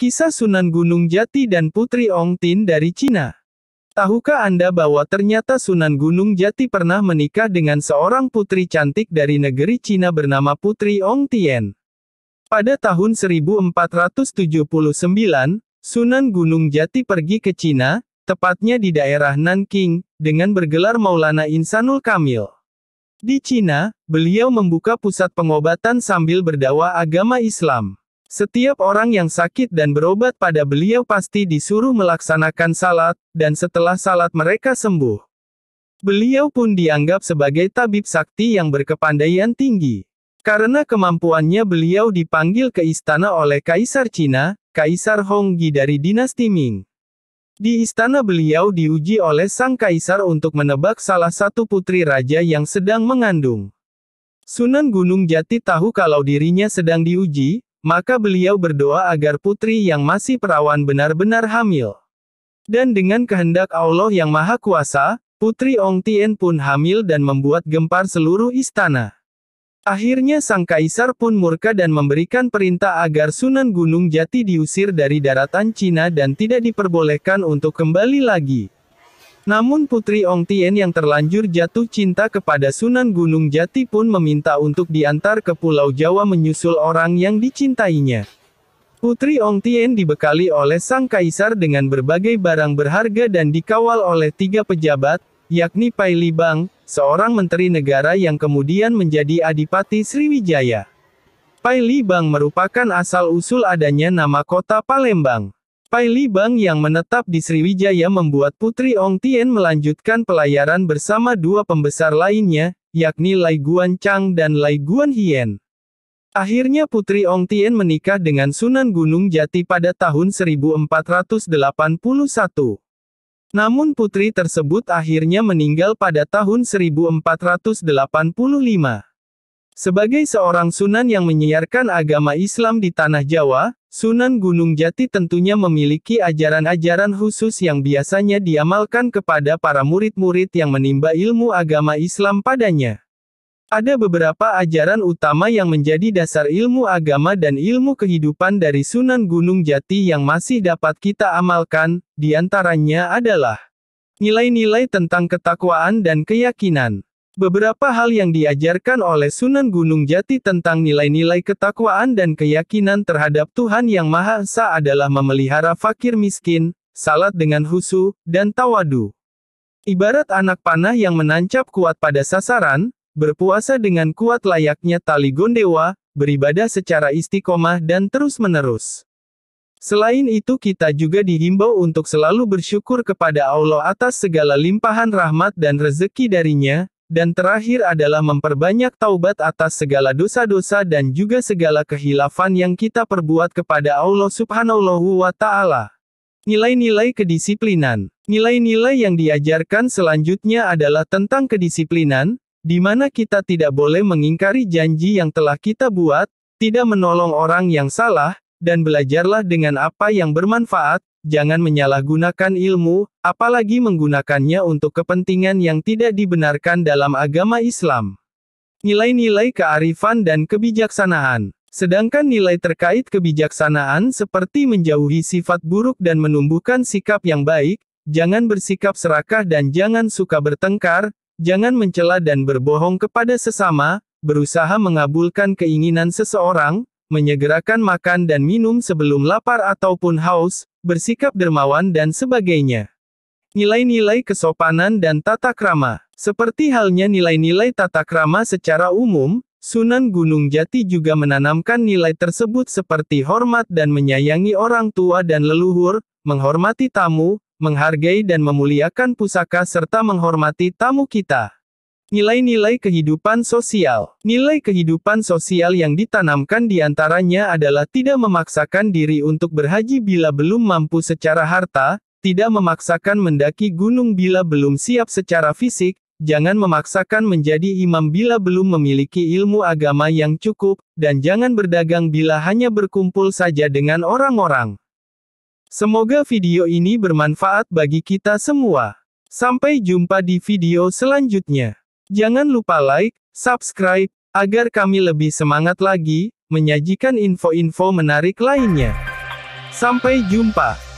Kisah Sunan Gunung Jati dan Putri Ong Tin dari Cina. Tahukah Anda bahwa ternyata Sunan Gunung Jati pernah menikah dengan seorang putri cantik dari negeri Cina bernama Putri Ong Tien? Pada tahun 1479, Sunan Gunung Jati pergi ke Cina, tepatnya di daerah Nanking, dengan bergelar Maulana Insanul Kamil. Di Cina, beliau membuka pusat pengobatan sambil berdakwah agama Islam. Setiap orang yang sakit dan berobat pada beliau pasti disuruh melaksanakan salat, dan setelah salat mereka sembuh. Beliau pun dianggap sebagai tabib sakti yang berkepandaian tinggi. Karena kemampuannya beliau dipanggil ke istana oleh Kaisar Cina, Kaisar Honggi dari dinasti Ming. Di istana beliau diuji oleh sang kaisar untuk menebak salah satu putri raja yang sedang mengandung. Sunan Gunung Jati tahu kalau dirinya sedang diuji, maka beliau berdoa agar putri yang masih perawan benar-benar hamil. Dan dengan kehendak Allah yang Maha Kuasa, Putri Ong Tien pun hamil dan membuat gempar seluruh istana. Akhirnya sang kaisar pun murka dan memberikan perintah agar Sunan Gunung Jati diusir dari daratan Cina dan tidak diperbolehkan untuk kembali lagi. Namun Putri Ong Tien yang terlanjur jatuh cinta kepada Sunan Gunung Jati pun meminta untuk diantar ke Pulau Jawa menyusul orang yang dicintainya. Putri Ong Tien dibekali oleh sang kaisar dengan berbagai barang berharga dan dikawal oleh 3 pejabat, yakni Pai Libang, seorang menteri negara yang kemudian menjadi Adipati Sriwijaya. Pai Libang merupakan asal-usul adanya nama kota Palembang. Pai Libang yang menetap di Sriwijaya membuat Putri Ong Tien melanjutkan pelayaran bersama 2 pembesar lainnya, yakni Lai Guan Chang dan Lai Guan Hien. Akhirnya Putri Ong Tien menikah dengan Sunan Gunung Jati pada tahun 1481. Namun putri tersebut akhirnya meninggal pada tahun 1485. Sebagai seorang sunan yang menyiarkan agama Islam di tanah Jawa, Sunan Gunung Jati tentunya memiliki ajaran-ajaran khusus yang biasanya diamalkan kepada para murid-murid yang menimba ilmu agama Islam padanya. Ada beberapa ajaran utama yang menjadi dasar ilmu agama dan ilmu kehidupan dari Sunan Gunung Jati yang masih dapat kita amalkan, di antaranya adalah nilai-nilai tentang ketakwaan dan keyakinan. Beberapa hal yang diajarkan oleh Sunan Gunung Jati tentang nilai-nilai ketakwaan dan keyakinan terhadap Tuhan Yang Maha Esa adalah memelihara fakir miskin, salat dengan khusyuk, dan tawadu. Ibarat anak panah yang menancap kuat pada sasaran, berpuasa dengan kuat layaknya tali gondewa, beribadah secara istiqomah dan terus-menerus. Selain itu kita juga dihimbau untuk selalu bersyukur kepada Allah atas segala limpahan rahmat dan rezeki darinya, dan terakhir adalah memperbanyak taubat atas segala dosa-dosa dan juga segala khilafan yang kita perbuat kepada Allah Subhanahu wa Ta'ala. Nilai-nilai kedisiplinan. Nilai-nilai yang diajarkan selanjutnya adalah tentang kedisiplinan, di mana kita tidak boleh mengingkari janji yang telah kita buat, tidak menolong orang yang salah, dan belajarlah dengan apa yang bermanfaat. Jangan menyalahgunakan ilmu, apalagi menggunakannya untuk kepentingan yang tidak dibenarkan dalam agama Islam. Nilai-nilai kearifan dan kebijaksanaan. Sedangkan nilai terkait kebijaksanaan seperti menjauhi sifat buruk dan menumbuhkan sikap yang baik, jangan bersikap serakah dan jangan suka bertengkar, jangan mencela dan berbohong kepada sesama, berusaha mengabulkan keinginan seseorang, menyegerakan makan dan minum sebelum lapar ataupun haus, bersikap dermawan dan sebagainya. Nilai-nilai kesopanan dan tata krama. Seperti halnya nilai-nilai tata krama secara umum, Sunan Gunung Jati juga menanamkan nilai tersebut seperti hormat dan menyayangi orang tua dan leluhur, menghormati tamu, menghargai dan memuliakan pusaka serta menghormati tamu kita. Nilai-nilai kehidupan sosial. Nilai kehidupan sosial yang ditanamkan diantaranya adalah tidak memaksakan diri untuk berhaji bila belum mampu secara harta, tidak memaksakan mendaki gunung bila belum siap secara fisik, jangan memaksakan menjadi imam bila belum memiliki ilmu agama yang cukup, dan jangan berdagang bila hanya berkumpul saja dengan orang-orang. Semoga video ini bermanfaat bagi kita semua. Sampai jumpa di video selanjutnya. Jangan lupa like, subscribe, agar kami lebih semangat lagi, menyajikan info-info menarik lainnya. Sampai jumpa.